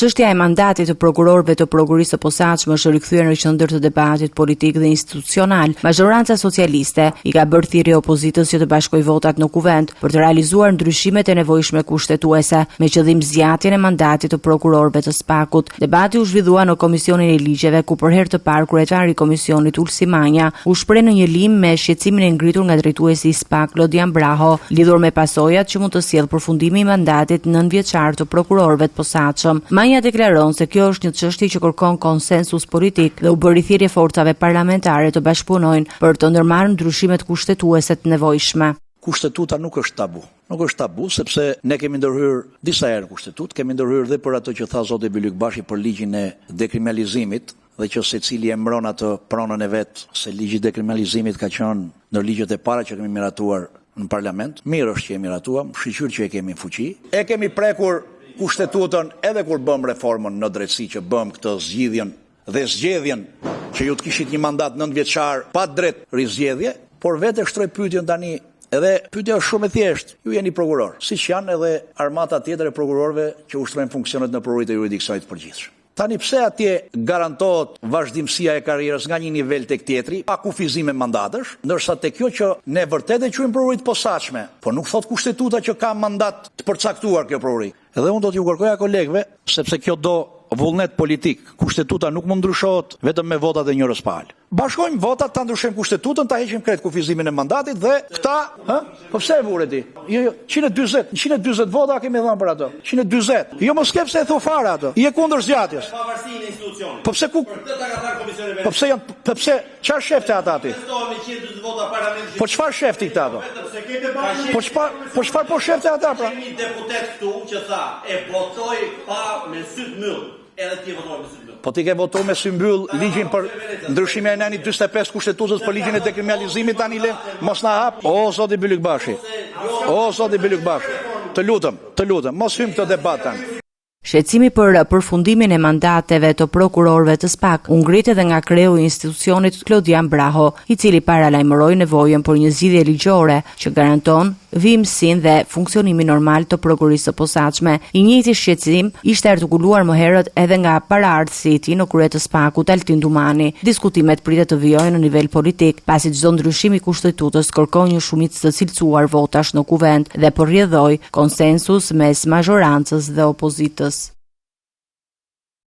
Çështja e mandatit të prokurorëve të prokurisë së posaçme është rikthyer në qendër të debatit politik dhe institucional. Majoranca socialiste i ka bërë thirrje opozitës që të bashkojë votat në kuvent për të realizuar ndryshimet e nevojshme kushtetuese me qëllim zgjatjen e mandatit të prokurorëve të SPAK-ut. Debati u zhvillua në Komisionin e Ligjeve ku për herë të parë kryetari i komisionit Ulsi Manja u shpreh në një lim me shqetësimin e ngritur nga drejtuesi i SPAK Lodian Braho lidhur me pasojat që mund të sjellë përfundimi i mandatit 9-vjeçar të prokurorëve të posaçëm. Manja deklaron se kjo është një çështje që kërkon konsensus politik dhe u bëri thirrje forcave parlamentare të bashkëpunojnë për të ndërmarrë ndryshimet kushtetuese të nevojshme. Kushtetuta nuk është tabu. Nuk është tabu sepse ne kemi ndërhyrë disa herë kushtetutë, kemi ndërhyrë dhe për ato që tha zoti Bylykbashi për ligjin e dekriminalizimit dhe që secili e mbron atë pronën e vet se ligji i dekriminalizimit ka qenë ndër ligjet e para që kemi miratuar në parlament. Mirë është që e miratuam, shqyr që e kemi në fuqi. E kemi prekur kushtetutën edhe kur bëm reformën në drejtësi që bëm këtë zgjidhjen dhe zgjedhjen që ju të kishit një mandat 9 vjeçar pa drejt rizgjedhje, por vetë shtroj pyetjen tani. Edhe pyetja është shumë e thjeshtë. Ju jeni prokuror, siç janë edhe armata tjetër e prokurorëve që ushtrojnë funksionet në prokurorit e jurisdiksionit të përgjithshëm. Tani pse atje garantohet vazhdimësia e karrierës nga një nivel tek tjetri, pa kufizim me mandatësh, ndërsa tek kjo që ne vërtet e quajmë prokurorit posaçme, po nuk thot kushtetuta që ka mandat të përcaktuar kjo prokurori. Edhe unë do t'ju kërkoja kolegëve, sepse kjo do vullnet politik. Kushtetuta nuk mund ndryshohet vetëm me votat e njërës palë. Bashkojmë votat, ta ndryshojmë kustetutën, ta heqim krejt kufizimin e mandatit dhe këta, po pse e vure ti? 140 vota kemi dhënë për ato. 140. Jo mos ke pse e thu fare ato. Je kundër zgjatjes. Pavarësinë e institucionit. Po pse ku? Për këtë ta ka thënë komisioni vet. Po pse çfarë shefte ata aty? Me 140 vota parlamentit. Po çfarë shefti këta ato? Po çfarë po shefte ata pra? Kemi deputet këtu që tha e votoi pa me sy të mbyll. Edhe ti votoi me sy të mbyll. Po ti ke votuar me sy mbyll ligjin për ndryshimin e nënit 45 kushtetutës për ligjin e dekriminalizimit tani le mos na hap. O zoti Bylykbashi. O zoti Bylykbashi. Të lutem, mos hym këtë debat tani. Shqetësimi për përfundimin e mandateve të prokurorëve të SPAK u ngrit edhe nga kreu i institucionit Lodian Braho, i cili paralajmëroi nevojën për një zgjidhje ligjore që garanton vijimsinë dhe funksionimin normal të prokurisë së posaçme. I njëjti shqetësim ishte artikuluar më herët edhe nga paraardhësi i tij në krye të SPAK-ut Altin Dumani. Diskutimet pritet të vijojnë në nivel politik, pasi çdo ndryshim i kushtetues kërkon një shumicë të cilësuar votash në kuvent dhe po rrjedhoi konsensus mes majorancës dhe opozitës.